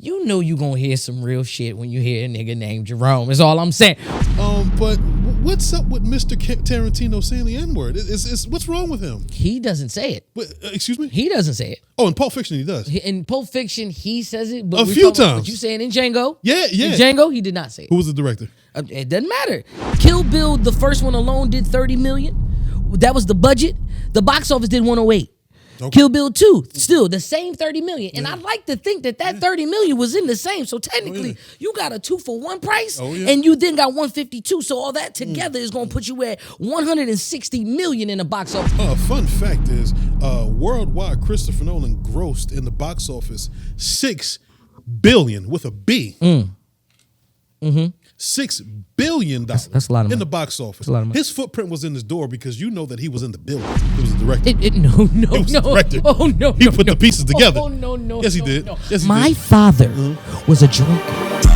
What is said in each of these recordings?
you know you gonna hear some real shit when you hear a nigga named Jerome. Is all I'm saying. But what's up with Mr. Tarantino saying the N-word? What's wrong with him? He doesn't say it. Excuse me? He doesn't say it. Oh, in Pulp Fiction he does. In Pulp Fiction, he says it. But a few times. But you saying in Django? Yeah. In Django, he did not say it. Who was the director? It doesn't matter. Kill Bill, the first one alone, did $30 million. That was the budget. The box office did 108. Okay. Kill Bill 2, still the same $30 million. And I'd like to think that $30 million was in the same. So technically, you got a 2-for-1 price, and you then got 152. So all that together is going to put you at $160 million in the box office. Fun fact is, worldwide, Christopher Nolan grossed in the box office $6 billion with a B. $6 billion that's a lot of money. in the box office. That's a lot of money. His footprint was in his door because you know that he was in the building. He was the director. No. He was the director. Oh, no. He put the pieces together. Oh, no. Yes, he did. No. Yes, he My did. father was a drinker.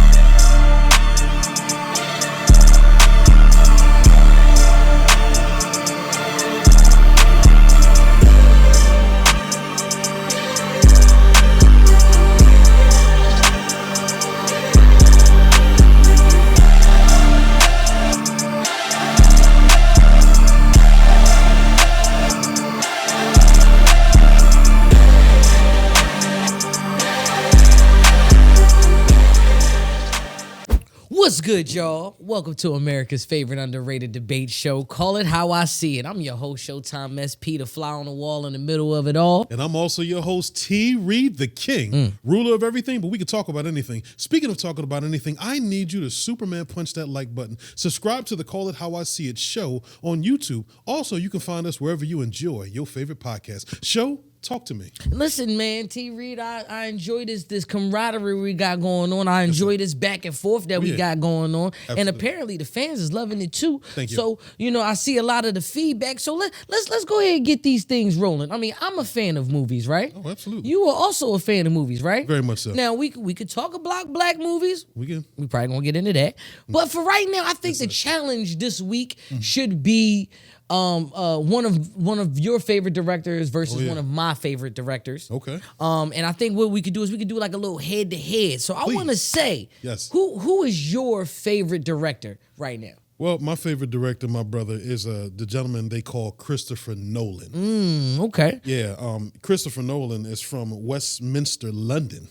What's good, y'all? Welcome to America's favorite underrated debate show. Call it how I see it. I'm your host, Shotime SP, the fly on the wall in the middle of it all. And I'm also your host, T-Reid, the king, ruler of everything, but we can talk about anything. Speaking of talking about anything, I need you to Superman punch that like button. Subscribe to the Call It How I See It show on YouTube. Also, you can find us wherever you enjoy your favorite podcast. Show, talk to me. Listen, man, T-Reid, I enjoy this camaraderie we got going on. I enjoy this back and forth that we got going on. Absolutely. And apparently the fans is loving it too. Thank you. So, I see a lot of the feedback. So let's go ahead and get these things rolling. I mean, I'm a fan of movies, right? Oh, absolutely. You are also a fan of movies, right? Very much so. Now, we could talk about black movies. We can. We probably gonna get into that. But for right now, I think the challenge this week should be one of your favorite directors versus one of my favorite directors. Okay. And I think what we could do is we could do like a little head to head. So I want to say, who is your favorite director right now? Well, my favorite director, my brother, is the gentleman they call Christopher Nolan. Okay. Yeah, Christopher Nolan is from Westminster, London.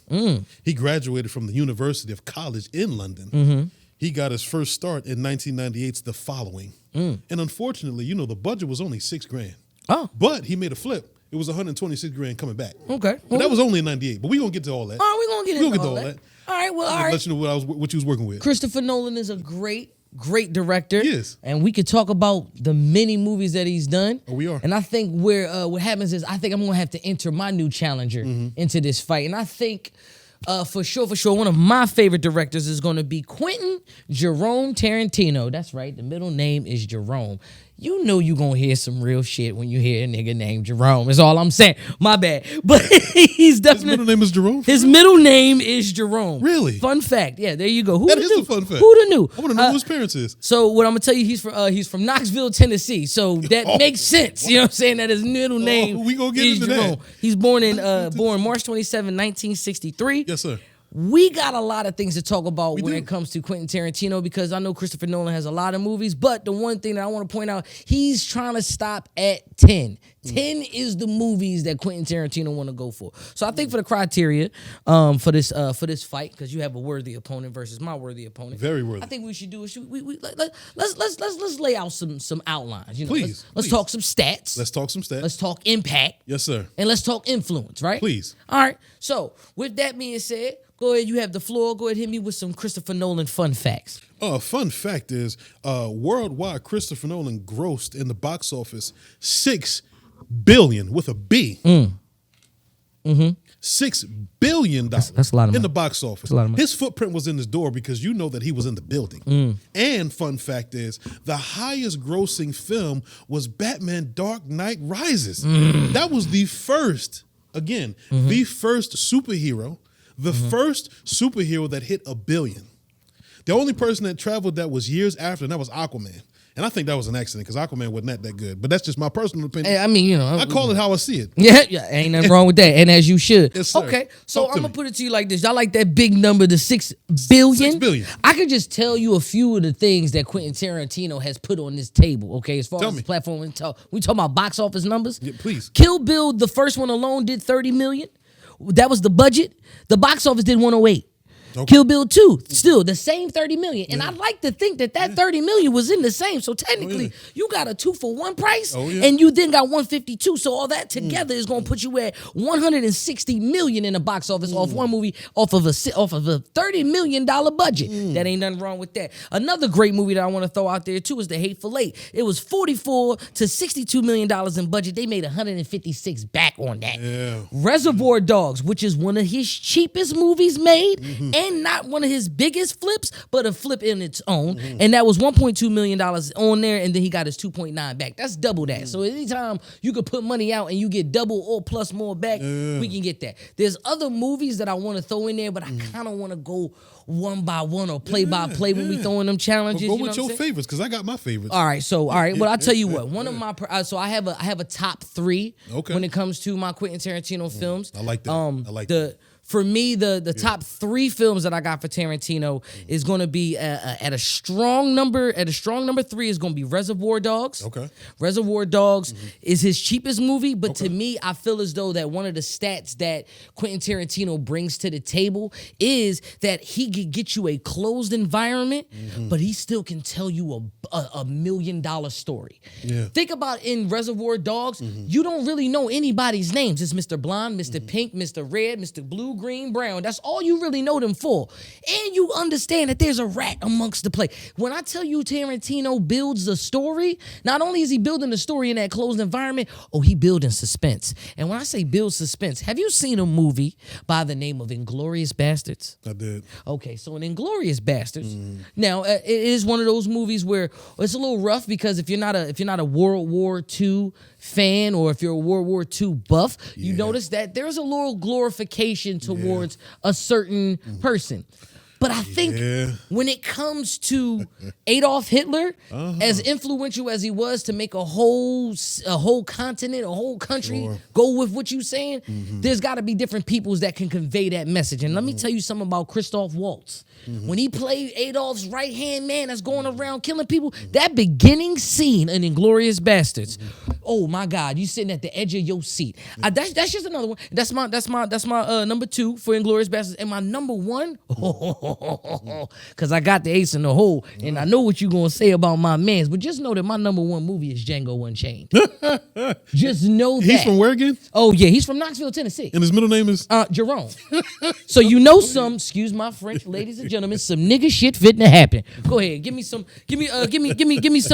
He graduated from the University of College in London. He got his first start in 1998's The Following. And unfortunately, the budget was only $6,000. Oh. But he made a flip. It was $126,000 coming back. Okay. But that was only in 98. But we're going to get to all that. All right, we're going to get into all that. All right, well, all right. Let you know what you was working with. Christopher Nolan is a great director. He is. And we could talk about the many movies that he's done. Oh, we are. And I think what happens is I think I'm going to have to enter my new challenger into this fight. And I think for sure, one of my favorite directors is going to be Quentin Jerome Tarantino. That's right. The middle name is Jerome. You know you going to hear some real shit when you hear a nigga named Jerome. Is all I'm saying. My bad. But he's definitely... His middle name is Jerome? His middle name is Jerome. Really? Fun fact. Yeah, there you go. Who that is a fun fact. Who'd have knew? I want to know who his parents is. So what I'm going to tell you, he's from Knoxville, Tennessee. So that makes sense. You know what I'm saying? That his middle name we gonna get is into Jerome. that. He's born March 27, 1963. Yes, sir. We got a lot of things to talk about when it comes to Quentin Tarantino because I know Christopher Nolan has a lot of movies, but the one thing that I want to point out, he's trying to stop at 10. 10 is the movies that Quentin Tarantino want to go for. So I think for the criteria for this fight, because you have a worthy opponent versus my worthy opponent, very worthy. I think we should do it. Let's lay out some outlines. Please, let's talk some stats. Let's talk some stats. Let's talk impact. Yes, sir. And let's talk influence. Right? Please. All right. So with that being said, go ahead. You have the floor. Go ahead, hit me with some Christopher Nolan fun facts. Fun fact is, worldwide, Christopher Nolan grossed in the box office $6 billion with a B. $6 billion that's a lot of money. in the box office. That's a lot of money. His footprint was in his door because you know that he was in the building. And fun fact is, the highest grossing film was Batman Dark Knight Rises. That was the first, the first superhero, first superhero that hit $1 billion. The only person that traveled that was years after, and that was Aquaman. And I think that was an accident because Aquaman wasn't that good. But that's just my personal opinion. I mean, I call it how I see it. Yeah, ain't nothing wrong with that. And as you should. Yes, sir. Okay, so Talk I'm to going to me. put it to you like this. Y'all like that big number, the $6 billion? $6 billion. I could just tell you a few of the things that Quentin Tarantino has put on this table, okay, as far Tell as me. the platform. We talk about box office numbers. Yeah, please. Kill Bill, the first one alone, did $30 million. That was the budget. The box office did 108. Okay. Kill Bill 2, still the same 30 million. And I'd like to think that 30 million was in the same. So technically, you got a 2-for-1 price, and you then got 152. So all that together is going to put you at 160 million in the box office off one movie off of a $30 million budget. That ain't nothing wrong with that. Another great movie that I want to throw out there too is The Hateful Eight. It was $44 to $62 million in budget. They made 156 back on that. Yeah. Reservoir Dogs, which is one of his cheapest movies made, and not one of his biggest flips, but a flip in its own. And that was $1.2 million on there, and then he got his 2.9 back. That's double that. So anytime you could put money out and you get double or plus more back, we can get that. There's other movies that I want to throw in there, but I kind of want to go one by one or play by play when we throwing them challenges. Well, go you know with what your I'm saying? favorites because I got my favorites. All right, well, I'll tell you what. One of my so I have a top 3 when it comes to my Quentin Tarantino films. I like that. I like that. For me, the top 3 films that I got for Tarantino is going to be at a strong number. At a strong number 3 is going to be Reservoir Dogs. Okay. Reservoir Dogs is his cheapest movie, but to me, I feel as though that one of the stats that Quentin Tarantino brings to the table is that he can get you a closed environment, but he still can tell you a $1 million story. Yeah. Think about in Reservoir Dogs, you don't really know anybody's names. It's Mr. Blonde, Mr. Pink, Mr. Red, Mr. Blue, Green, Brown. That's all you really know them for. And you understand that there's a rat amongst the play. When I tell you Tarantino builds the story, not only is he building the story in that closed environment, he building suspense. And when I say build suspense, have you seen a movie by the name of Inglourious Bastards? I did. Okay, so in Inglourious Bastards, now it is one of those movies where it's a little rough because if you're not a World War II fan or if you're a World War II buff, you notice that there's a little glorification towards a certain person. But I think when it comes to Adolf Hitler, as influential as he was to make a whole continent, a whole country go with what you're saying, there's got to be different peoples that can convey that message. And let me tell you something about Christoph Waltz. When he played Adolf's right-hand man that's going around killing people, that beginning scene in Inglourious Bastards, oh my God, you sitting at the edge of your seat. That's just another one. That's my number 2 for Inglourious Bastards. And my number 1, because I got the ace in the hole, and I know what you're going to say about my mans, but just know that my number 1 movie is Django Unchained. Just know that. He's from where again? Oh, yeah, he's from Knoxville, Tennessee. And his middle name is? Jerome. So you know excuse my French, ladies and gentlemen, some nigga shit fitting to happen. Go ahead, give me some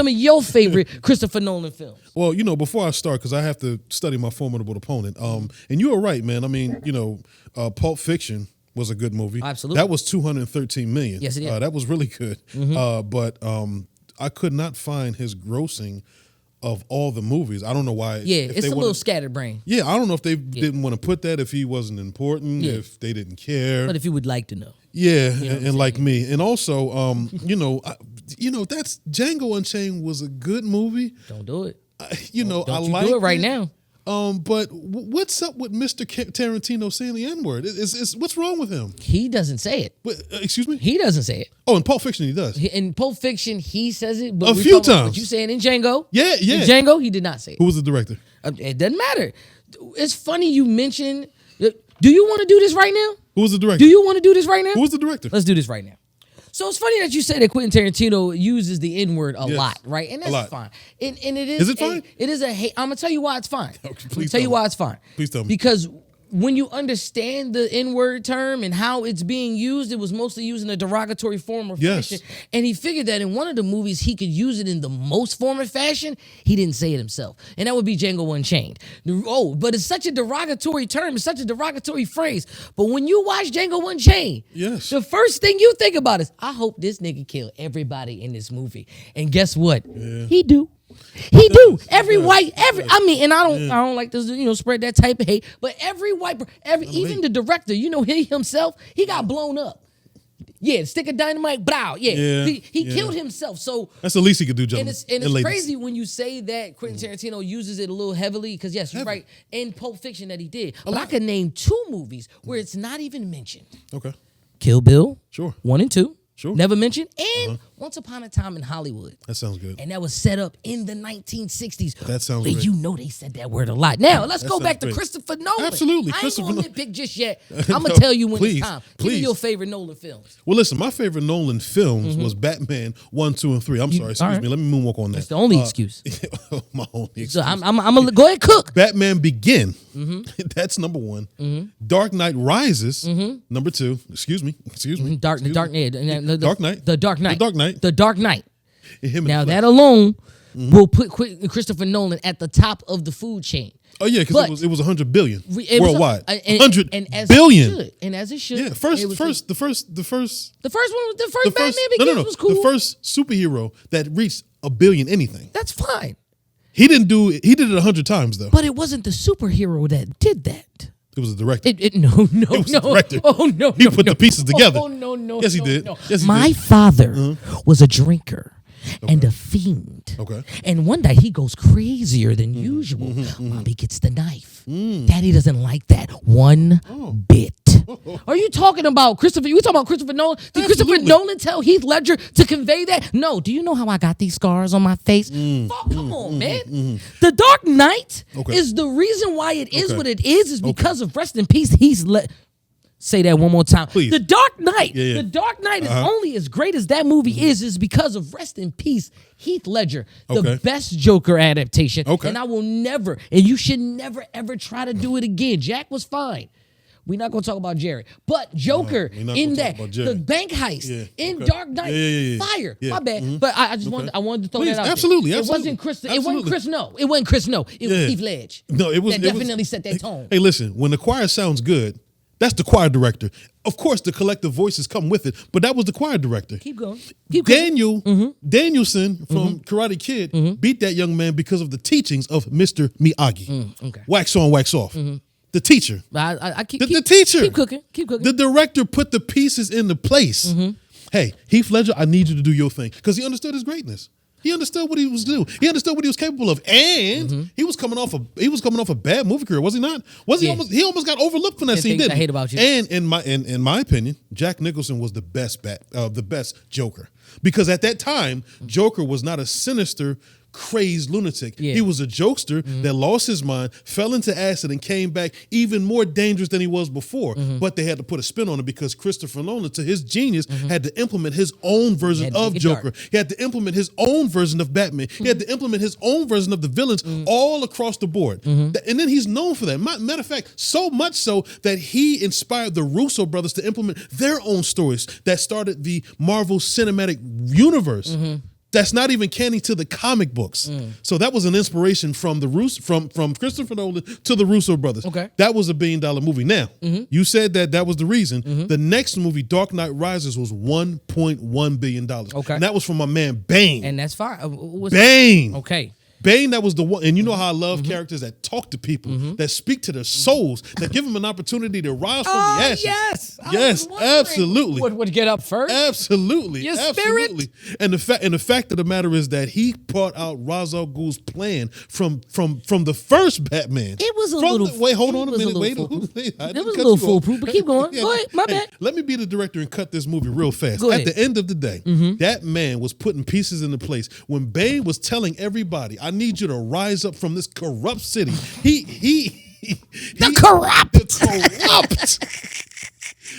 of your favorite Christopher Nolan films. Well, before I start, because I have to study my formidable opponent, and you were right, man. I mean, Pulp Fiction was a good movie. Absolutely. That was $213 million. Yes, it is. That was really good. But I could not find his grossing of all the movies. I don't know why. Yeah, it's a little scatterbrained. Yeah, I don't know if they didn't want to put that, if he wasn't important, if they didn't care. But if you would like to know. Yeah, and like me. And also, that's Django Unchained was a good movie. Don't do it. I like do it right now. But what's up with Mr. Tarantino saying the N-word? What's wrong with him? He doesn't say it. Excuse me? He doesn't say it. Oh, in Pulp Fiction he does. In Pulp Fiction, he says it. But a few times. But you saying in Django? Yeah. In Django, he did not say it. Who was the director? It doesn't matter. It's funny you mentioned. Do you want to do this right now? Who was the director? Do you want to do this right now? Who was the director? Let's do this right now. So it's funny that you say that Quentin Tarantino uses the N-word a lot, right? And that's fine. And it is. Is it fine? It is a hate. I'm gonna tell you why it's fine. Okay, Please tell you why it's fine. Please tell me. Because when you understand the N-word term and how it's being used, it was mostly used in a derogatory form or fashion. And he figured that in one of the movies he could use it in the most form of fashion. He didn't say it himself. And that would be Django Unchained. Oh, but it's such a derogatory term. It's such a derogatory phrase. But when you watch Django Unchained, the first thing you think about is, I hope this nigga kill everybody in this movie. And guess what? He do. He do. Every white, and I don't like to, spread that type of hate, but every white, even the director, he himself, he got blown up. Yeah, stick of dynamite, blow. Yeah, Yeah, he killed himself. So that's the least he could do, and gentlemen. it's ladies. crazy when you say that Quentin Tarantino uses it a little heavily because yes, you're right. In Pulp Fiction that he did, but I could name 2 movies where it's not even mentioned. Okay. Kill Bill, Sure. 1 and 2. Sure. Never mentioned. And Once Upon a Time in Hollywood. That sounds good. And that was set up in the 1960s. That sounds but great. you know they said that word a lot. Now, let's go back to great. Christopher Nolan. Absolutely. I ain't going to Nolan. nitpick just yet. I'm going to tell you when Please, it's time. Give me please. your favorite Nolan films. Well, listen, my favorite Nolan films was Batman 1, 2, and 3. I'm sorry, excuse me. Let me moonwalk on that. That's the only excuse. My only excuse. So I'm going to go ahead and cook. Batman Begin. That's number 1. Dark Knight Rises. Number 2. Excuse me. Dark Knight. The Dark Knight. The Dark Knight. The Dark Knight. The Dark Knight. Him Now, in the that alone will put Christopher Nolan at the top of the food chain. Oh yeah, because it was 100 billion It was worldwide. and 100 as billion. It should, and as it should. Yeah, it was the first Batman Begins was cool. The first superhero that reached a billion anything. That's fine. He did it 100 times though. But it wasn't the superhero that did that. It was the director. No. The director. Oh no. He put the pieces together. Oh no. Yes, he did. No. Yes, he My did. father was a drinker. And a fiend. Okay. And one day he goes crazier than usual. Mommy gets the knife. Daddy doesn't like that one bit. Are you talking about Christopher? You talking about Christopher Nolan? Did Christopher Nolan tell Heath Ledger to convey that? No. Do you know how I got these scars on my face? Fuck, come on, man. The Dark Knight is the reason why it is what it is because of rest in peace Heath Ledger. Say that one more time. Please. The Dark Knight. Yeah. The Dark Knight is only as great as that movie is because of rest in peace Heath Ledger, the best Joker adaptation. Okay. And I will never, and you should never ever try to do it again. Jack was fine. We're not gonna talk about Jared, but Joker in that the bank heist in Dark Knight, fire. My bad, but I just wanted to throw that out. Absolutely, there. It wasn't Chris. It wasn't Chris. No, it wasn't Chris. No, it was Heath Ledger. No, it was that definitely set that tone. Hey, listen, when the choir sounds good. That's the choir director. Of course, the collective voices come with it, but that was the choir director. Keep going. Danielson from Karate Kid beat that young man because of the teachings of Mr. Miyagi. Wax on, wax off. The teacher. I keep the teacher. Keep cooking. Keep cooking. The director put the pieces into place. Hey, Heath Ledger, I need you to do your thing because he understood his greatness. He understood what he was doing. He understood what he was capable of, and he was coming off a bad movie career, was he not? Was he he almost got overlooked from that scene? Didn't I hate about you. And in my opinion, Jack Nicholson was the best Joker because at that time, Joker was not a sinister, crazed lunatic. He was a jokester that lost his mind, fell into acid, and came back even more dangerous than he was before. But they had to put a spin on it because Christopher Nolan, to his genius, had to implement his own version of Joker. He had to implement his own version of Batman. He had to implement his own version of the villains all across the board. And then he's known for that. Matter of fact, so much so that he inspired the Russo brothers to implement their own stories that started the Marvel Cinematic Universe. That's not even canon to the comic books. So that was an inspiration from from Christopher Nolan to the Russo brothers. Okay. That was $1 billion movie. Now, you said that was the reason. The next movie, Dark Knight Rises, was $1.1 billion. Okay. And that was from my man Bane. And that's fine. Bane. Okay. Bane, that was the one, and you know how I love characters that talk to people, that speak to their souls, that give them an opportunity to rise from the ashes. Yes, absolutely. What would get up first? Absolutely, Your absolutely. spirit? And the fact of the matter is that he brought out Ra's al Ghul's plan from the first Batman. It was a little. Wait, hold on a minute. It was I a didn't cut little you off. foolproof, but keep going. Go ahead, my bad. Let me be the director and cut this movie real fast. Go At ahead. the end of the day, that man was putting pieces into place. When Bane was telling everybody, "I need you to rise up from this corrupt city," The corrupt.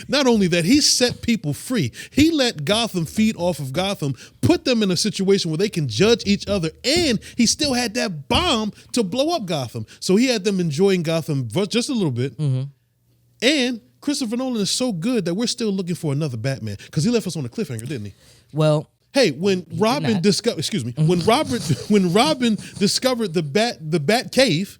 Not only that, he set people free. He let Gotham feed off of Gotham, put them in a situation where they can judge each other, and he still had that bomb to blow up Gotham. So he had them enjoying Gotham just a little bit. And Christopher Nolan is so good that we're still looking for another Batman because he left us on a cliffhanger, didn't he? Well, hey, when Robin discovered, when Robin discovered the Bat Cave.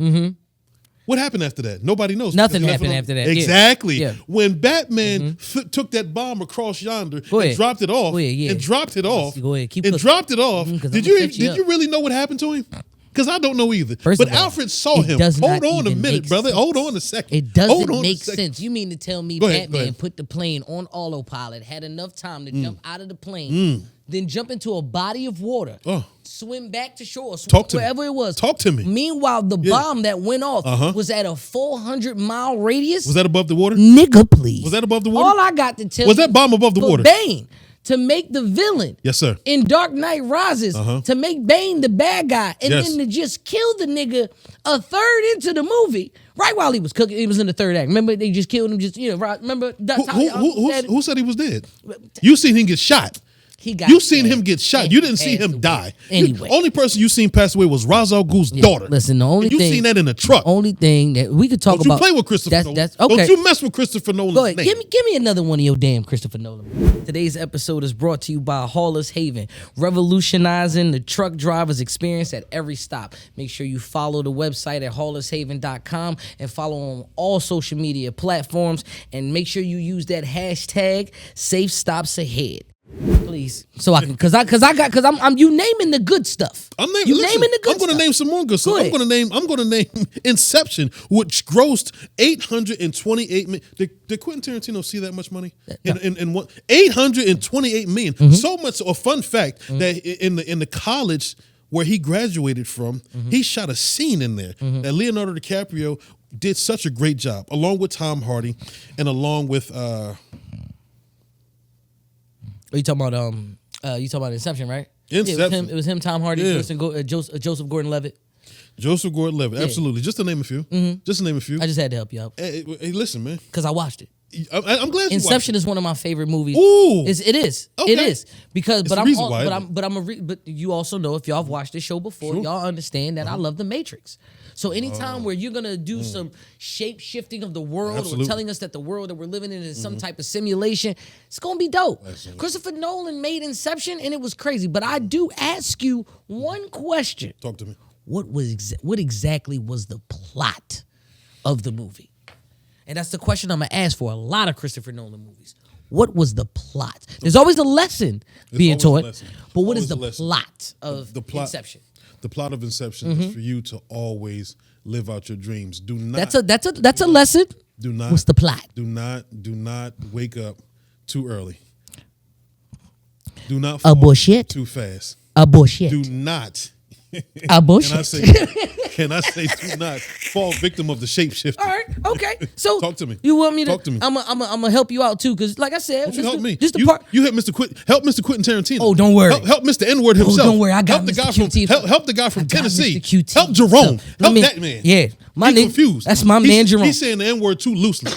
What happened after that? Nobody knows. Nothing happened after that. Exactly. Yeah. When Batman took that bomb across yonder and dropped it off, Go ahead, and dropped it off, Go ahead. Keep and dropped it off, did you really know what happened to him? Because I don't know either. First but of all, Alfred saw him. Hold on a minute, brother. Hold on a second. It doesn't make sense. You mean to tell me Batman put the plane on autopilot, had enough time to jump out of the plane, then jump into a body of water, swim back to shore, wherever it was. Talk to me. Meanwhile, the bomb that went off was at a 400-mile radius. Was that above the water? Nigga, please. Was that above the water? All I got to tell you. Was that bomb above the water? Bane, to make the villain. Yes, sir. In Dark Knight Rises, to make Bane the bad guy, and then to just kill the nigga a third into the movie, right while he was cooking. He was in the third act. Remember, they just killed him. Remember? Who said he was dead? You seen him get shot. You seen him get shot. You didn't see him die. Anyway, only person you seen pass away was Ra's al Ghul's daughter. Listen, the only thing you seen that in the truck. Only thing that we could talk about. Don't you play with Christopher Nolan? That's okay. Don't you mess with Christopher Nolan's Go ahead. name. Give me another one of your damn Christopher Nolan. Today's episode is brought to you by Hauler's Haven, revolutionizing the truck driver's experience at every stop. Make sure you follow the website at haulershaven.com and follow on all social media platforms, and make sure you use that hashtag Safe Stops Ahead. Please, so I can, cause I'm you naming the good stuff. Naming the good I'm going to name some more good stuff. I'm going to name Inception, which grossed $828 million. Did Quentin Tarantino see that much money? In what? $828 million. So much. A fun fact that in the college where he graduated from, he shot a scene in there that Leonardo DiCaprio did such a great job, along with Tom Hardy, and along with. You talking about Inception, right? Inception. Yeah, it was him, Tom Hardy, Joseph Gordon-Levitt. Joseph Gordon-Levitt, absolutely. Just to name a few. Just to name a few. I just had to help you out. Hey, listen, man. Because I watched it. I'm glad you Inception is one of my favorite movies. Ooh, it is. Okay. It is because, but but you also know, if y'all have watched this show before, y'all understand that I love The Matrix. So anytime where you're gonna do some shape shifting of the world, or telling us that the world that we're living in is some type of simulation, it's gonna be dope. Absolutely. Christopher Nolan made Inception, and it was crazy. But I do ask you one question. Talk to me. What exactly was the plot of the movie? And that's the question I'm gonna ask for a lot of Christopher Nolan movies. What was the plot? There's always a lesson being taught, but what is the plot of Inception? The plot of Inception is for you to always live out your dreams. Do not. That's a lesson. Do not. What's the plot? Do not wake up too early. Do not fall bullshit too fast. Bullshit. Do not. Bullshit. Can I say do not fall victim of the shapeshifter? All right, okay. So talk to me. You want me to talk to me? I'm gonna help you out too, because like I said, help me. You help Mr. Quentin Tarantino. Oh, don't worry. Help Mr. N-word himself. Oh, don't worry. I got help the Mr. guy QT. Help the guy from Tennessee. Mr. QT. Help Jerome. Help that man. Yeah, He's confused. That's my man Jerome. He's saying the N-word too loosely.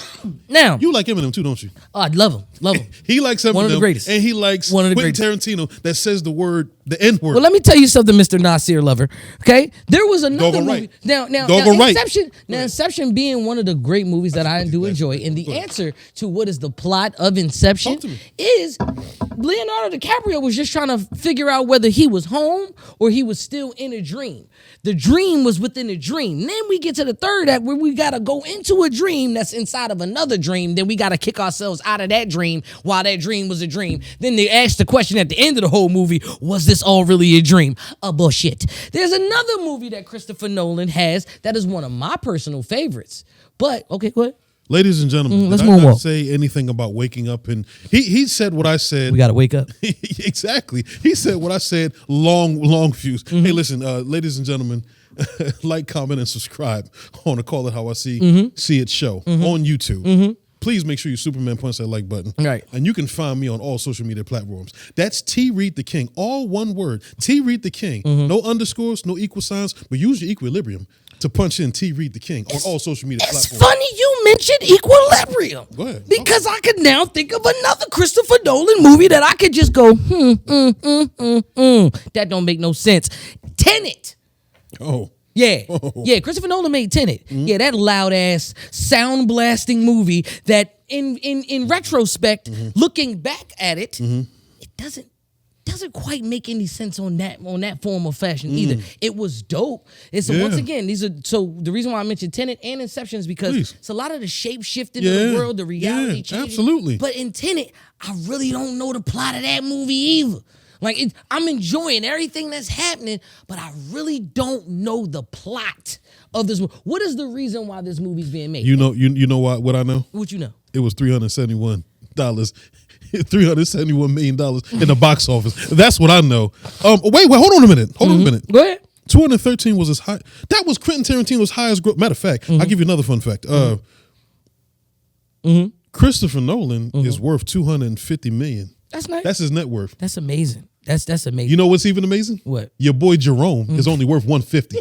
Now you like Eminem too, don't you? Oh, I love him. He likes Eminem. One of the greatest. And he likes Quentin Tarantino that says the N-word. Well, let me tell you something, Mr. Nasir Lover. Okay, there was another movie. Now Inception. Now Inception being one of the great movies that I do enjoy, and the answer to what is the plot of Inception is Leonardo DiCaprio was just trying to figure out whether he was home or he was still in a dream. The dream was within a dream. Then we get to the third act where we got to go into a dream that's inside of another dream. Then we got to kick ourselves out of that dream while that dream was a dream. Then they ask the question at the end of the whole movie, was this all really a dream? Bullshit. There's another movie that Christopher Nolan has that is one of my personal favorites. But, okay, go ahead. Ladies and gentlemen, let's did I not say anything about waking up? And he said what I said. We got to wake up. Exactly. He said what I said, long fuse. Hey, listen, ladies and gentlemen, like, comment, and subscribe on the Call It How I See It show on YouTube. Please make sure you Superman punch that like button. Right. And you can find me on all social media platforms. That's T-Reid the King. All one word. T-Reid the King. No underscores, no equal signs, but use your equilibrium to punch in T-Reid the King on all social media platforms. It's funny you mentioned equilibrium. Go ahead. Because I could now think of another Christopher Nolan movie that I could just go, that don't make no sense. Tenet. Oh. Yeah, yeah. Christopher Nolan made Tenet. Yeah, that loud ass sound blasting movie that, in retrospect, looking back at it, it doesn't quite make any sense on that form of fashion either. It was dope. It's once again, the reason why I mentioned Tenet and Inception is because it's a lot of the shape shifting in the world, the reality changing. Absolutely. But in Tenet, I really don't know the plot of that movie either. Like I'm enjoying everything that's happening, but I really don't know the plot of this movie. What is the reason why this movie's being made? You know what I know? What you know? It was $371. $371 million in the box office. That's what I know. Wait, hold on a minute. Hold on a minute. Go ahead. 213 was his high. That was Quentin Tarantino's highest growth. Matter of fact, I'll give you another fun fact. Christopher Nolan is worth $250 million. That's nice. That's his net worth. That's amazing. That's amazing. You know what's even amazing? What? Your boy Jerome is only worth $150.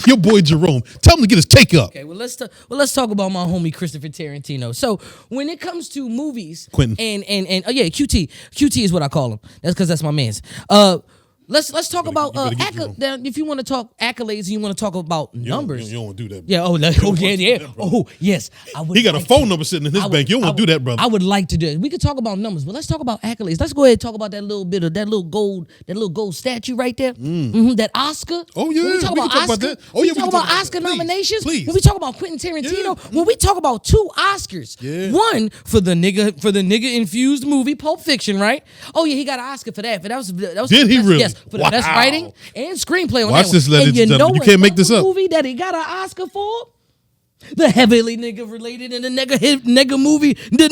Your boy Jerome. Tell him to get his cake up. Okay, well let's talk about my homie Christopher Tarantino. So when it comes to movies, Quentin. and oh yeah, QT is what I call him. That's because that's my man's. Let's talk about if you want to talk accolades and you want to talk about numbers. You don't want to do that. Yeah. Oh yes. I would. He got a phone number sitting in his bank. You don't want to do that, brother. I would like to do it. We could talk about numbers, but let's talk about accolades. Let's go ahead and talk about that little bit of that little gold statue right there. That Oscar. Oh yeah. When we talk about Oscar. That. Oh yeah. We talk about Oscar nominations. Please. When we talk about Quentin Tarantino. Yeah. When we talk about 2 Oscars. Yeah. One for the nigga infused movie Pulp Fiction, right? Oh yeah, he got an Oscar for that. But that was Did he really? Yes, for the best writing and screenplay on Watch that this, one. ladies and gentlemen. You can't make this up. Movie that he got an Oscar for? The heavily nigga related in the nigga movie, the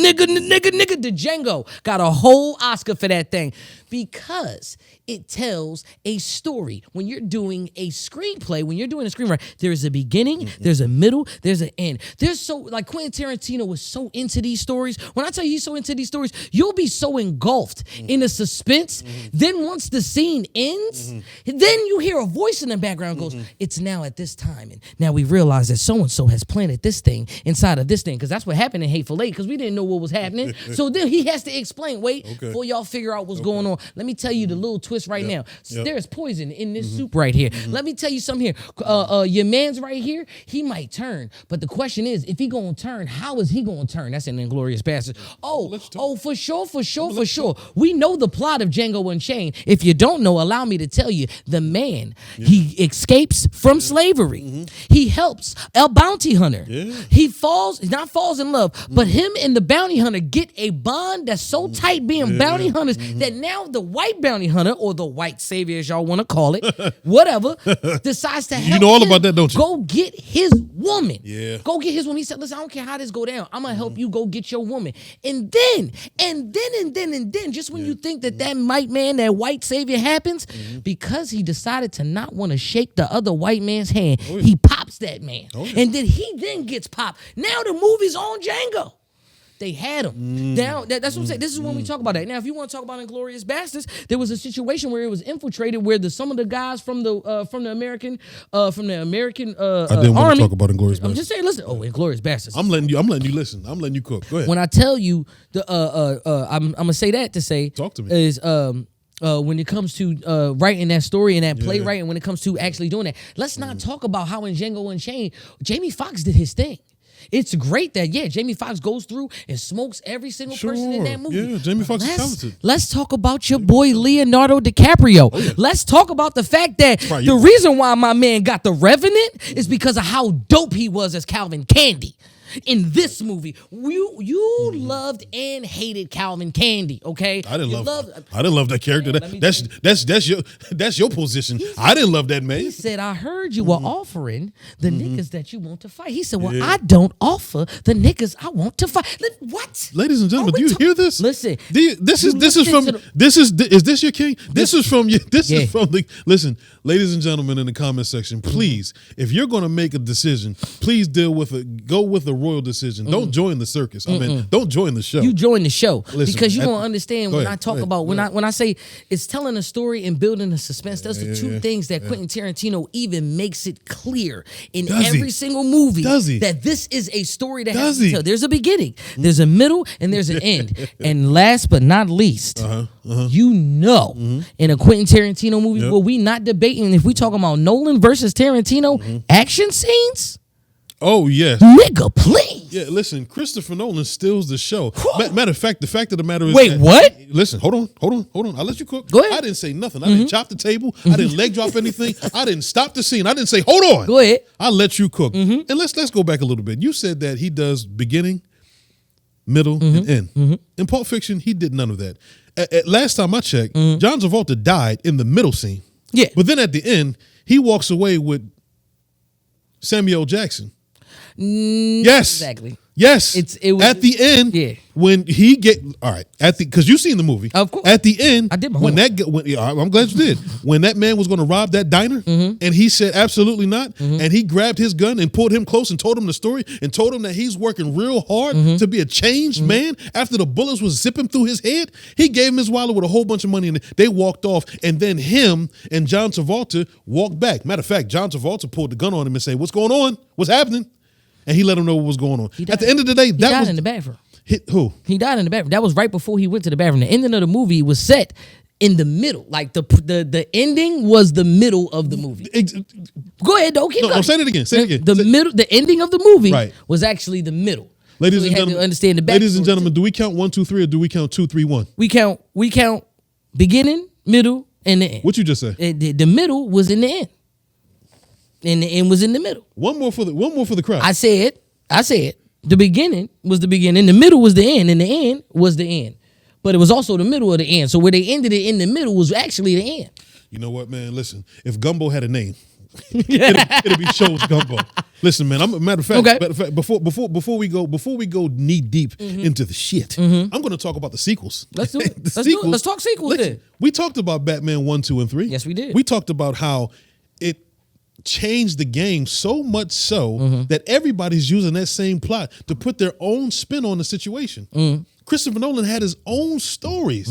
Django got a whole Oscar for that thing because it tells a story. When you're doing a screenplay, when you're doing a screenwriter, there's a beginning, there's a middle, there's an end. There's so like Quentin Tarantino was so into these stories. When I tell you he's so into these stories, you'll be so engulfed in the suspense. Then once the scene ends, then you hear a voice in the background goes, "It's now at this time, and now we realize that so and so has planted this thing inside of this thing," because that's what happened in Hateful Eight, because we didn't know what was happening. So then he has to explain, before y'all figure out what's going on, let me tell you the little twist right now. There's poison in this soup right here. Let me tell you something here. Your man's right here, he might turn, but the question is, if he gonna turn, how is he gonna turn? That's an Inglourious Basterds. For sure. We know the plot of Django Unchained. If you don't know, allow me to tell you, the man, he escapes from slavery. He helps a bounty hunter. He falls in love, but him and the bounty hunter get a bond that's so tight being bounty hunters that now the white bounty hunter, or the white savior as y'all want to call it, whatever, decides to help You know all him about that, don't you? go get his woman. Yeah. Go get his woman. He said, listen, I don't care how this go down. I'm going to help you go get your woman. And then, just when you think that white savior happens, because he decided to not want to shake the other white man's hand, he pops that man. And then he gets popped. Now the movie's on Django. They had him. Now that's what I'm saying. This is when we talk about that. Now, if you want to talk about Inglourious Basterds, there was a situation where it was infiltrated, where some of the guys from the American I didn't Army. want to talk about Inglourious Basterds. I'm just saying, listen. Oh, Inglourious Basterds. I'm letting you listen. I'm letting you cook. Go ahead. When I tell you I'm gonna say that to say, Talk to me. Is when it comes to writing that story and that playwriting, when it comes to actually doing that, let's not talk about how in Django Unchained, Jamie Foxx did his thing. It's great that, Jamie Foxx goes through and smokes every single person in that movie. Yeah, Jamie Foxx is talented. Let's talk about your boy Leonardo DiCaprio. Oh, yeah. Let's talk about the fact that the reason why my man got The Revenant is because of how dope he was as Calvin Candy. In this movie, you loved and hated Calvin Candy. Okay, I didn't love that character. That's your position. I didn't love that man. He said, "I heard you were offering the niggas that you want to fight." He said, "Well, I don't offer the niggas I want to fight." What? Ladies and gentlemen, do you hear this? Listen, is this your king? This is from you. This is from the. Listen, ladies and gentlemen, in the comment section, please, if you're going to make a decision, please go with a royal decision. Don't join the circus. I mean, don't join the show. You join the show. Listen, because you're gonna understand when I talk about when ahead. I say it's telling a story and building a suspense. Those are two things that Quentin Tarantino even makes it clear in every single movie that this is a story that has to tell. There's a beginning, there's a middle, and there's an end. And last but not least, you know, in a Quentin Tarantino movie, where we not debating if we talking about Nolan versus Tarantino action scenes. Oh, yes. Nigga, please. Yeah, listen, Christopher Nolan steals the show. Matter of fact, the fact of the matter is... Wait, what? Listen, hold on. I'll let you cook. Go ahead. I didn't say nothing. I didn't chop the table. I didn't leg drop anything. I didn't stop the scene. I didn't say, hold on. Go ahead. I'll let you cook. And let's go back a little bit. You said that he does beginning, middle, and end. In Pulp Fiction, he did none of that. At last time I checked, John Travolta died in the middle scene. Yeah. But then at the end, he walks away with Samuel Jackson. Yes. Exactly. Yes. It was at the end, yeah. when he get all right, because you've seen the movie. Of course. At the end, I did my when homework. I'm glad you did. When that man was going to rob that diner and he said absolutely not, and he grabbed his gun and pulled him close and told him the story and told him that he's working real hard to be a changed man after the bullets was zipping through his head, he gave him his wallet with a whole bunch of money in it. They walked off, and then him and John Travolta walked back. Matter of fact, John Travolta pulled the gun on him and said, "What's going on? What's happening?" And he let him know what was going on. At the end of the day, he died in the bathroom. Who? He died in the bathroom. That was right before he went to the bathroom. The ending of the movie was set in the middle. Like the ending was the middle of the movie. Go ahead, though. Keep going. No, say it again. Say it again. The ending of the movie Right. was actually the middle. Ladies So and we had gentlemen, to understand the backstory. ladies and gentlemen, do we count 1, 2, 3, or do we count 2, 3, 1? We count beginning, middle, and the end. What you just say? The middle was in the end. And the end was in the middle. One more for the crowd. I said the beginning was the beginning, the middle was the end, and the end was the end. But it was also the middle of the end. So where they ended it in the middle was actually the end. You know what, man? Listen, if Gumbo had a name, it'd be Shows Gumbo. Listen, man. Matter of fact, before we go knee deep into the shit, I'm going to talk about the sequels. Let's do it. Let's talk sequels then. We talked about Batman 1, 2, and 3. Yes, we did. We talked about how it changed the game so much so that everybody's using that same plot to put their own spin on the situation. Christopher Nolan had his own stories.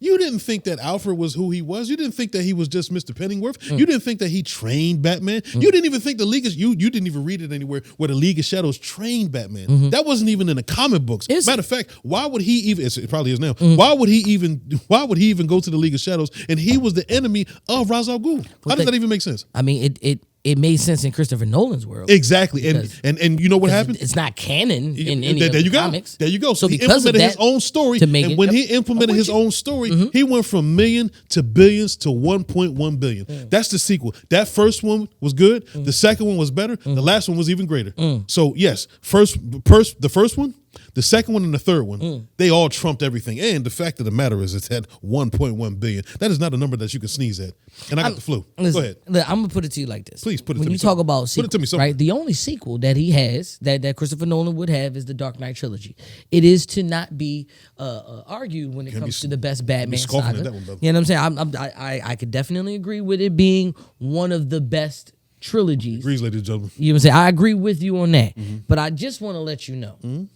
You didn't think that Alfred was who he was. You didn't think that he was just Mr. Pennyworth. You didn't think that he trained Batman. You didn't even think the League of you didn't even read it anywhere where the League of Shadows trained Batman. That wasn't even in the comic books. Matter of fact, why would he even? It probably is now. Why would he even go to the League of Shadows? And he was the enemy of Ra's al Ghul. How does that even make sense? I mean, it made sense in Christopher Nolan's world. Exactly. And you know what happened? It's not canon in any of the comics. There you go. So he because implemented of his own story. And when he implemented his own story, he went from million to billions to 1.1 billion. That's the sequel. That first one was good. The second one was better. The last one was even greater. So yes, the first one, the second one, and the third one, they all trumped everything. And the fact of the matter is, it's at 1.1 billion. That is not a number that you can sneeze at. And I got the flu. Listen, go ahead. Look, I'm gonna put it to you like this. Please put it to me. When you talk about sequels, put it to me somewhere. right? The only sequel that he has that Christopher Nolan would have is the Dark Knight trilogy. It is to not be argued when it comes to the best Batman saga. That one, brother. You know what I'm saying? I could definitely agree with it being one of the best trilogies. Agrees, ladies and gentlemen. You know what I'm saying? I agree with you on that. But I just want to let you know,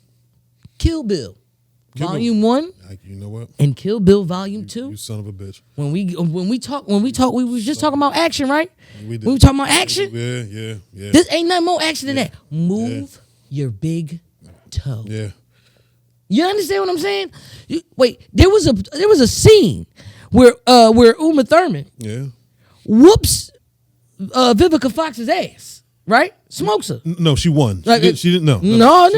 Kill Bill. Volume 1, you know what? and Kill Bill Volume 2. You son of a bitch. When we talk, we was just talking about action, right? We did. We were talking about action. Yeah. This ain't nothing more action than that. Move your big toe. Yeah. You understand what I'm saying? Wait, there was a scene where Uma Thurman whoops Vivica Fox's ass, right? Smokes her. No, she won. Like, she didn't. No. No.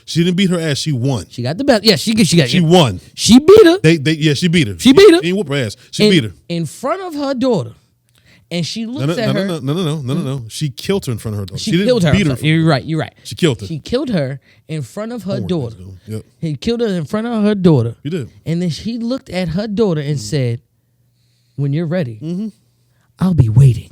She didn't beat her ass. She won. She got the belt. Yeah, she won. She beat her. She beat her. She beat her. She didn't whoop her ass. She beat her in front of her daughter, and she looks at her. No. She killed her in front of her daughter. She killed didn't her. beat her. You're right. She killed her. She killed her in front of her daughter. Yep. He killed her in front of her daughter. He did. And then she looked at her daughter and said, "When you're ready, I'll be waiting."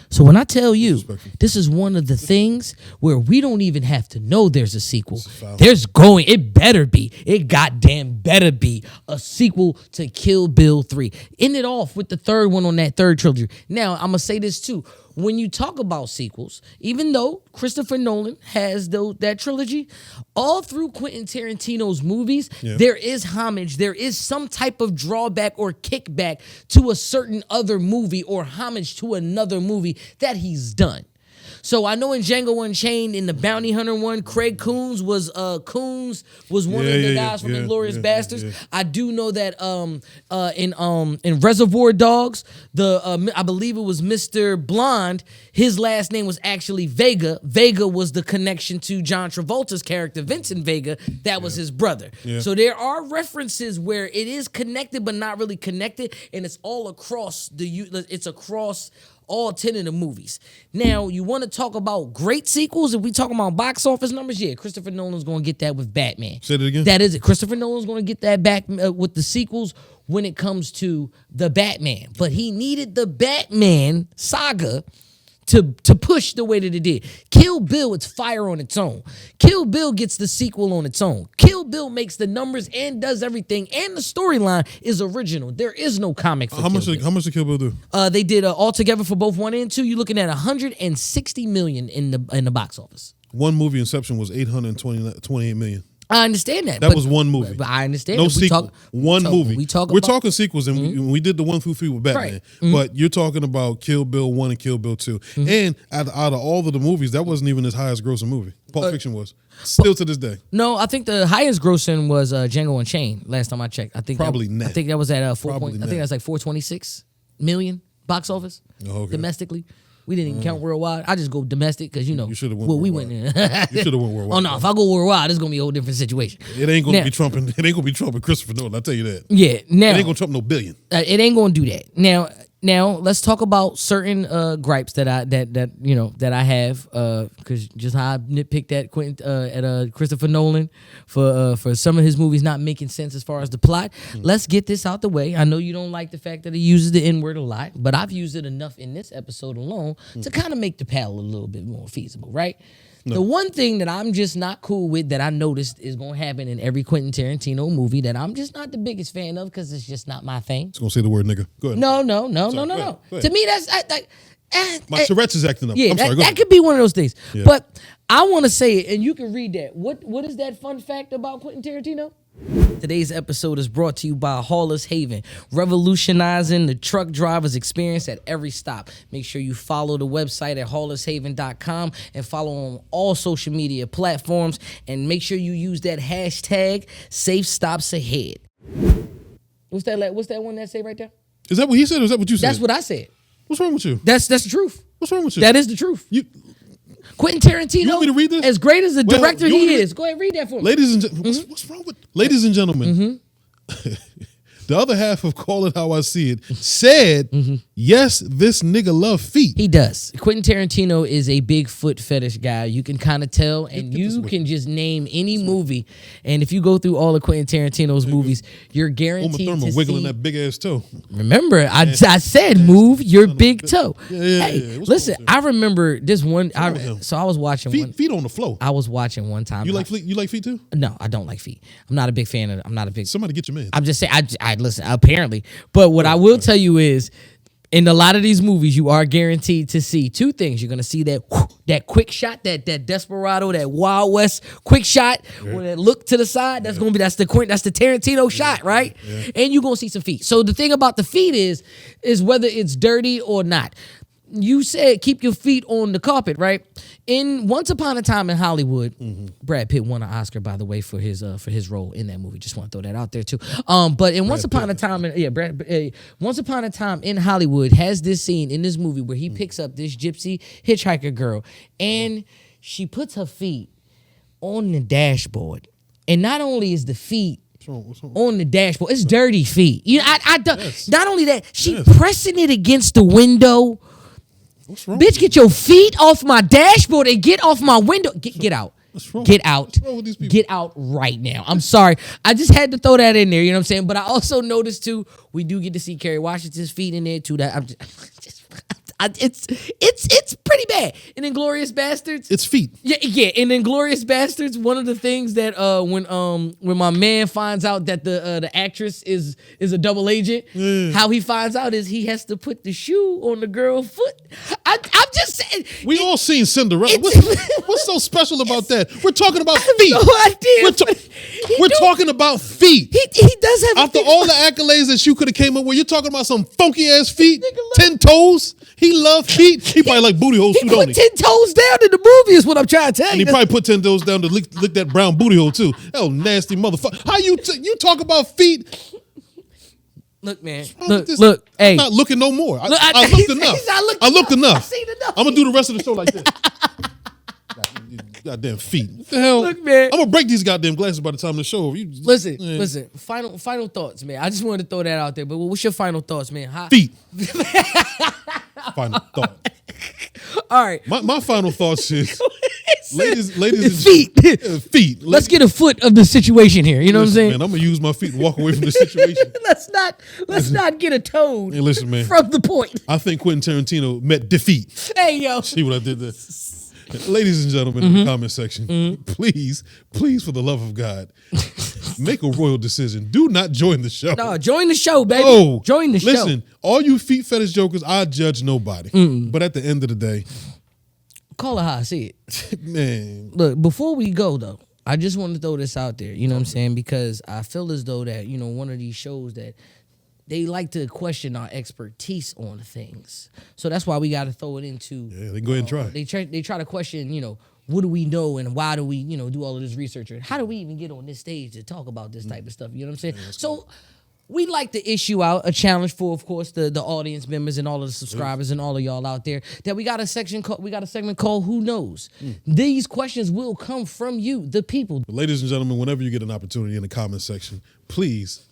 So when I tell you, this is one of the things where we don't even have to know there's a sequel. It better be. It goddamn better be a sequel to Kill Bill 3. End it off with the third one on that third trilogy. Now, I'm going to say this too. When you talk about sequels, even though Christopher Nolan has that trilogy, all through Quentin Tarantino's movies, there is homage. There is some type of drawback or kickback to a certain other movie or homage to another movie that he's done. So I know in Django Unchained, in the Bounty Hunter one, Craig Coons was one of the guys from Inglourious Bastards. Yeah. I do know that in Reservoir Dogs, I believe it was Mr. Blonde. His last name was actually Vega. Vega was the connection to John Travolta's character, Vincent Vega. That was his brother. Yeah. So there are references where it is connected but not really connected, and it's all across all 10 of the movies. Now, you want to talk about great sequels? If we talking about box office numbers, yeah, Christopher Nolan's going to get that with Batman. Say that again? That is it. Christopher Nolan's going to get that back with the sequels when it comes to the Batman. But he needed the Batman saga to push the way that it did. Kill Bill, it's fire on its own. Kill Bill gets the sequel on its own. Kill Bill makes the numbers and does everything, and the storyline is original. There is no comic for How much did Kill Bill do? They did altogether for both 1 and 2. You're looking at $160 million in the box office. One movie, Inception, was $828 million. I understand that. That was one movie. But I understand. No sequel. One movie. We're talking sequels, and we did the 1 through 3 with Batman. Right. Mm-hmm. But you're talking about Kill Bill 1 and Kill Bill 2. Mm-hmm. And out of all of the movies, that wasn't even his highest grossing movie. Pulp Fiction was. Still to this day. No, I think the highest grossing was Django Unchained. Last time I checked, I think Probably net. I think that was at I Probably think that's like 426 million box office domestically. We didn't even count worldwide. I just go domestic because You should have went well, we worldwide. went in. You should have went worldwide. Oh no, if I go worldwide, it's gonna be a whole different situation. It ain't gonna be trumping. It ain't gonna be trumping Christopher Nolan. I'll tell you that. Yeah, now It ain't gonna trump no billion. it ain't gonna do that. Now let's talk about certain gripes that I have because just how I nitpicked at Christopher Nolan for some of his movies not making sense as far as the plot. Let's get this out the way. I know you don't like the fact that he uses the N-word a lot, but I've used it enough in this episode alone to kind of make the palette a little bit more feasible, right? No. The one thing that I'm just not cool with that I noticed is going to happen in every Quentin Tarantino movie that I'm just not the biggest fan of because it's just not my thing. It's going to say the word nigga. Go ahead. No. Go ahead. To me, that's... My Tourette's is acting up. Yeah, I'm sorry. that could be one of those things. Yeah. But I want to say it, and you can read that. What is that fun fact about Quentin Tarantino? Today's episode is brought to you by Hauler's Haven, revolutionizing the truck driver's experience at every stop. Make sure you follow the website at haulershaven.com and follow on all social media platforms. And make sure you use that hashtag Safe Stops Ahead. What's that one that say right there? Is that what he said or is that what you said? That's what I said. What's wrong with you? That's the truth. What's wrong with you? That is the truth. Quentin Tarantino, you want me to read this? As great as the director he is, go ahead read that for me. Ladies and gentlemen, what's wrong with ladies and gentlemen? The other half of Call It How I See It said, yes, this nigga love feet. He does. Quentin Tarantino is a big foot fetish guy. You can kind of tell, and you can just name any movie. And if you go through all of Quentin Tarantino's movies, you're guaranteed to see. Wiggling that big ass toe. Remember, I said move your big toe. Hey, listen, I remember this one. So I was watching feet on the floor. I was watching one time. You like feet too? No, I don't like feet. I'm not a big fan of. I'm not a big. Somebody get your man. I'm just saying. I listen. Apparently, but what I will tell you is, in a lot of these movies, you are guaranteed to see two things. You're gonna see that quick shot, that desperado, that Wild West quick shot, with that look to the side. That's gonna be that's the Tarantino shot, right? Yeah. And you're gonna see some feet. So the thing about the feet is whether it's dirty or not. You said keep your feet on the carpet, right? In Once Upon a Time in Hollywood, Brad Pitt won an Oscar, by the way, for his role in that movie. Just want to throw that out there too. But in Once Upon a Time in Hollywood has this scene in this movie where he picks up this gypsy hitchhiker girl and she puts her feet on the dashboard. And not only is the feet on the dashboard, it's dirty feet. You know, not only that, she pressing it against the window. What's wrong? Bitch, get your feet off my dashboard and get off my window. Get out. What's wrong? Get out. What's wrong with these people? Get out right now. I'm sorry. I just had to throw that in there, you know what I'm saying? But I also noticed too, we do get to see Kerry Washington's feet in there too. It's pretty bad. In Inglourious Bastards, it's feet. Yeah. In Inglourious Bastards, one of the things that when my man finds out that the actress is a double agent, how he finds out is he has to put the shoe on the girl's foot. I'm just saying. We all seen Cinderella. What's so special about that? We're talking about feet. No idea. We're talking about feet. He does have. After all the accolades that you could have came up with, you're talking about some funky ass feet, 10 toes. He loved feet. He probably like booty holes too, don't he? He put 10 toes down in the movie is what I'm trying to tell you. And he probably put 10 toes down to lick that brown booty hole too. Oh, nasty motherfucker. How you talk about feet? Look, man. Look. Hey. I'm not looking no more. I looked enough. I looked enough. I'm going to do the rest of the show like this. Goddamn feet. What the hell? Look, man. I'm going to break these goddamn glasses by the time the show. Listen. Final thoughts, man. I just wanted to throw that out there. But what's your final thoughts, man? Feet. final thought. All right. My final thoughts is, ladies and feet. Feet. Let's get a foot of the situation here. You know what I'm saying? Man, I'm gonna use my feet and walk away from the situation. let's not get a toad. Hey, listen, man. From the point. I think Quentin Tarantino met defeat. Hey, yo. See what I did there? Ladies and gentlemen, in the comment section, please, for the love of God, make a royal decision. Do not join the show. No, join the show, baby. Oh, join the show. Listen, all you feet fetish jokers, I judge nobody. But at the end of the day, call it how I see it. Man. Look, before we go, though, I just want to throw this out there. You know what I'm saying? Because I feel as though that, one of these shows that they like to question our expertise on things. So that's why we got to throw it into. Yeah, they go ahead and try. They try to question, what do we know and why do we, do all of this research? Or how do we even get on this stage to talk about this type of stuff? You know what I'm saying? Yeah, so we like to issue out a challenge for, of course, the audience members and all of the subscribers and all of y'all out there that we got a segment called Who Knows? These questions will come from you, the people. But ladies and gentlemen, whenever you get an opportunity in the comment section, please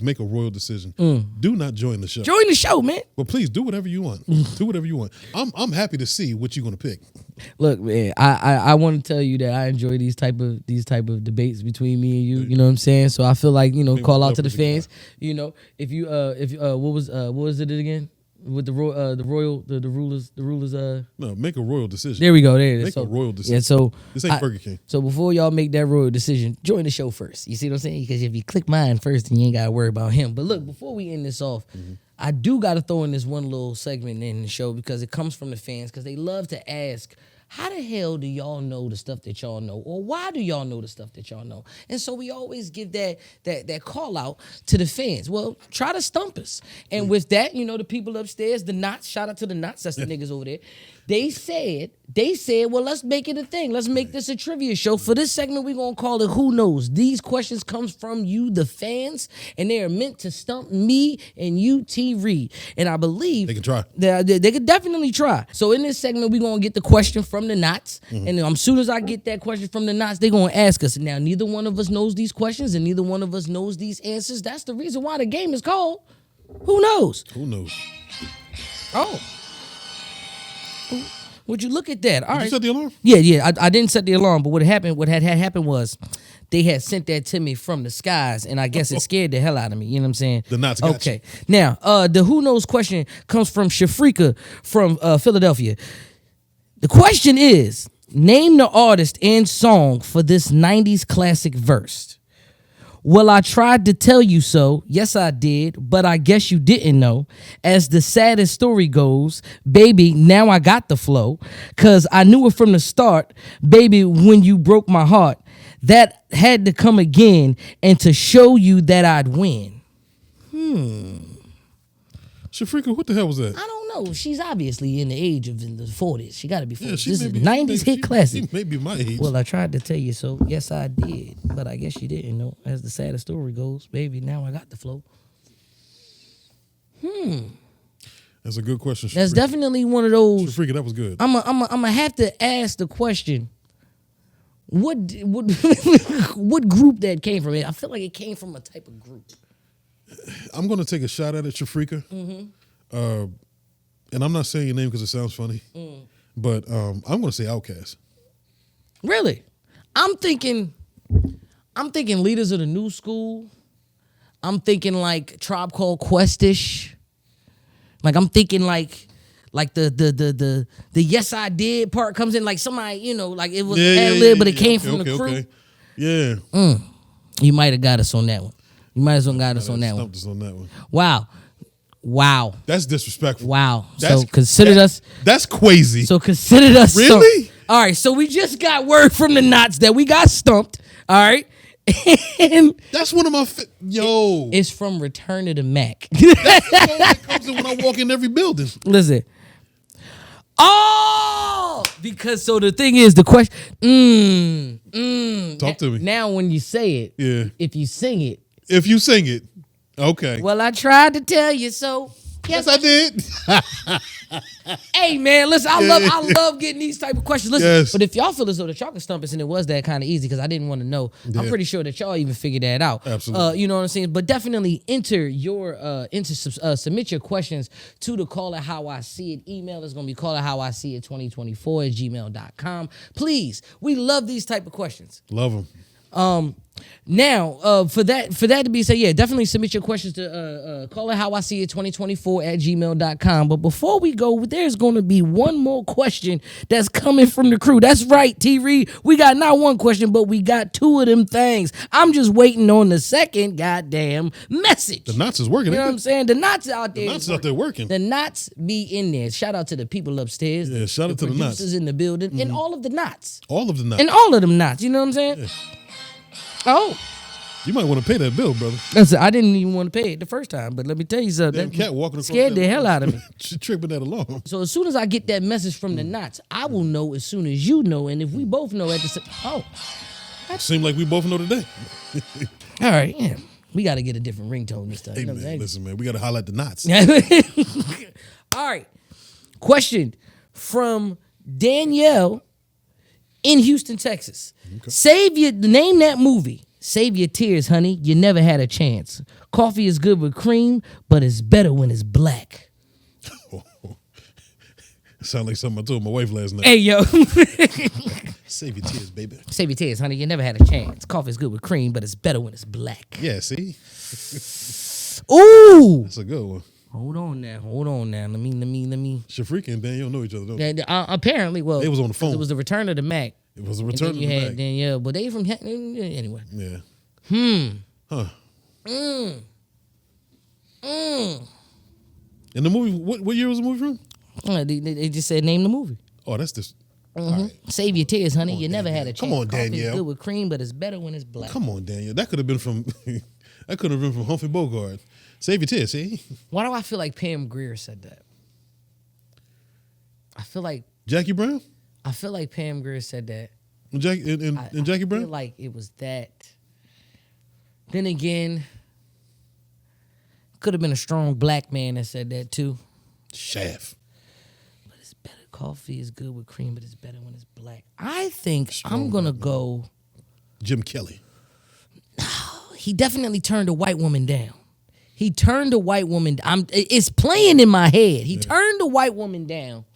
make a royal decision. Do not join the show. Join the show, man. But please do whatever you want. Do whatever you want. I'm happy to see what you're gonna pick. Look, man, I want to tell you that I enjoy these type of debates between me and you. You know what I'm saying? So I feel like call out to the fans. If you what was it again? With the rulers. No, make a royal decision. There we go. There it is. Make a royal decision. Yeah. So this ain't Burger King. So before y'all make that royal decision, join the show first. You see what I'm saying? Because if you click mine first, then you ain't gotta worry about him. But look, before we end this off, I do gotta throw in this one little segment in the show because it comes from the fans because they love to ask, how the hell do y'all know the stuff that y'all know? Or why do y'all know the stuff that y'all know? And so we always give that call out to the fans. Well, try to stump us. And with that, the people upstairs, the Knots, shout out to the Knots, that's the niggas over there. They said, well, let's make it a thing. Let's make this a trivia show. For this segment, we're going to call it Who Knows? These questions comes from you, the fans, and they are meant to stump me and you, T-Reid. And I believe they can try. They could definitely try. So in this segment, we're going to get the question from the Knots. And as soon as I get that question from the Knots, they're going to ask us. Now, neither one of us knows these questions and neither one of us knows these answers. That's the reason why the game is called Who Knows? Who knows? Oh. Would you look at that? All right. You set the alarm? Yeah. I didn't set the alarm, but what had happened was they had sent that to me from the skies, and I guess it scared the hell out of me. You know what I'm saying? The Knots got you. Now, the Who Knows question comes from Shafrika from Philadelphia. The question is, name the artist and song for this 90s classic verse. Well, I tried to tell you so. Yes, I did, but I guess you didn't know. As the saddest story goes, baby, now I got the flow. 'Cause I knew it from the start, baby, when you broke my heart. That had to come again and to show you that I'd win. Shafrika, what the hell was that? I don't know. She's obviously in the age of in the 40s. She got to be 40s. Yeah, This is 90s hit classic. She may be my age. Well, I tried to tell you so. Yes, I did. But I guess you didn't know. As the saddest story goes, baby, now I got the flow. That's a good question, Shafrika. That's definitely one of those. Shafrika, that was good. I'm gonna have to ask the question. What what group that came from? I feel like it came from a type of group. I'm going to take a shot at it, Shafrika. And I'm not saying your name because it sounds funny. But I'm going to say Outkast. Really? I'm thinking Leaders of the New School. I'm thinking like Tribe Called Quest-ish. Like I'm thinking like the Yes I Did part comes in like somebody, like it was ad-lib, but it came from the crew. Okay. Yeah. You might have got us on that one. You might as well got us on that one. Stumped us on that one. Wow. That's disrespectful. Wow. That's, so considered us. That's crazy. So considered us really? Stumped. All right. So we just got word from the Knots that we got stumped. All right. And that's one of my yo. It's from Return to the Mac. That's the song that comes in when I walk in every building. Listen. Oh, because so the thing is the question. Talk to me. Now when you say it, yeah. If you sing it, okay. Well, I tried to tell you so. Yes, I did. Hey man, listen, I love getting these type of questions. Listen, Yes. but if y'all feel as though the y'all can stump us and it was that kind of easy because I didn't want to know, I'm pretty sure that y'all even figured that out. Absolutely. You know what I'm saying? But definitely submit your questions to the Call It How I See It email. It's gonna be callithowiseeit2024@gmail.com. Please, we love these type of questions. Love them. Now, for that to be said, yeah, definitely submit your questions to callithowiseeit2024@gmail.com. But before we go, there's going to be one more question that's coming from the crew. That's right, T-Reid. We got not one question, but we got two of them things. I'm just waiting on the second goddamn message. The knots is working. You know what I'm saying? The knots out there. The knots is out there working. The knots be in there. Shout out to the people upstairs. Yeah, shout out to the knots. Producers in the building and all of the knots. All of the knots. And all of them knots. You know what I'm saying? Yeah. Oh. You might want to pay that bill, brother. Listen, I didn't even want to pay it the first time, but let me tell you something. Damn cat walking across scared that the hell out of me. She tripping that along. So as soon as I get that message from the knots, I will know as soon as you know, and if we both know at the same Seemed like we both know today. all right, yeah. We got to get a different ringtone this time. Hey, man, listen, man, we got to highlight the knots. All right. Question from Danielle in Houston, Texas. Okay. Name that movie. Save your tears, honey. You never had a chance. Coffee is good with cream, but it's better when it's black. Sound like something I told my wife last night. Hey, yo. Save your tears, baby. Save your tears, honey. You never had a chance. Coffee is good with cream, but it's better when it's black. Yeah, see? Ooh. That's a good one. Hold on now. Let me. Shafrika and Danielle know each other, don't they? Apparently, well. They was on the phone. It was the Return of the Mac. It was a Return of the Mac. You had Danielle, but they from, anyway. Yeah. Huh. And the movie, what year was the movie from? They just said name the movie. Oh, that's this. Right. Save your tears, honey. You never had a chance. Come on, Danielle. Coffee is good with cream, but it's better when it's black. Come on, Danielle. That could have been from Humphrey Bogart. Save your tears, see? Why do I feel like Pam Grier said that? I feel like Jackie Brown? I feel like Pam Grier said that. And Jackie Brown? I feel like it was that. Then again, could have been a strong black man that said that too. Shaft. But it's better. Coffee is good with cream, but it's better when it's black. I think I'm going to go. Jim Kelly. He definitely turned a white woman down. He turned a white woman. It's playing in my head. He turned a white woman down.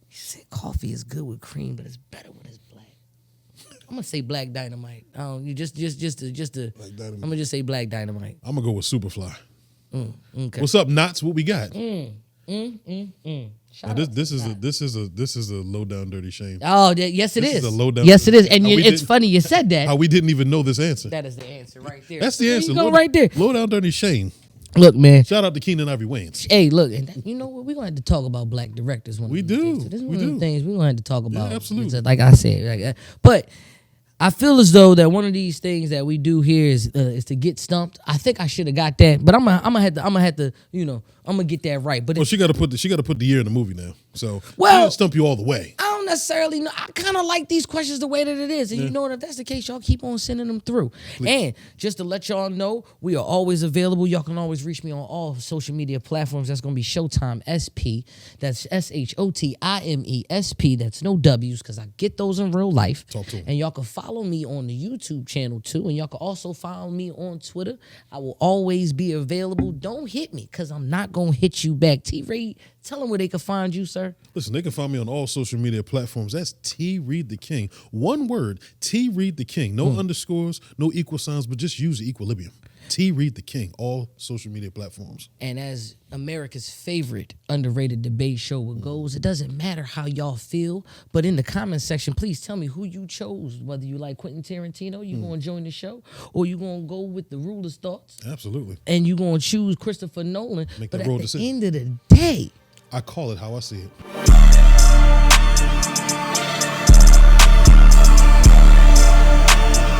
He said, "Coffee is good with cream, but it's better when it's black." I'm gonna say Black Dynamite. You just to. I'm gonna just say Black Dynamite. I'm gonna go with Superfly. Okay. What's up, Knots? What we got? Shout out This is a low down dirty shame. Oh, yes, it is. This is a low down. Yes, it is. And it's funny you said that. How we didn't even know this answer. That is the answer right there. That's the answer. You go right there. Low down dirty shame. Look, man. Shout out to Keenan Ivory Wayans. Hey, look, and you know what? We're going to have to talk about black directors. We do. This is one of the things we're going to have to talk about. Yeah, absolutely. Like I said. But I feel as though that one of these things that we do here is to get stumped. I think I should have got that, but I'm gonna have to, I'm gonna get that right. But well, she got to put the year in the movie now. So she well, didn't stump you all the way. I don't necessarily know. I kind of like these questions the way that it is, and you know what? If that's the case, y'all keep on sending them through. Please. And just to let y'all know, we are always available. Y'all can always reach me on all social media platforms. That's gonna be Shotime SP. That's SHOTIME SP. That's no W's because I get those in real life. Talk to 'em. And y'all can follow me on the YouTube channel too, and y'all can also follow me on Twitter. I will always be available. Don't hit me because I'm not gonna hit you back. T-Reid, tell them where they can find you, sir. Listen, they can find me on all social media platforms. That's T-Reid the King. One word, T-Reid the King. No underscores, no equal signs, but just use equilibrium. T-Reid the King, all social media platforms. And as America's favorite underrated debate show goes, it doesn't matter how y'all feel, but in the comment section, please tell me who you chose, whether you like Quentin Tarantino, you going to join the show, or you going to go with the ruler's thoughts. Absolutely. And you going to choose Christopher Nolan. Make but the at road the decision. end of the day, I call it how I see it.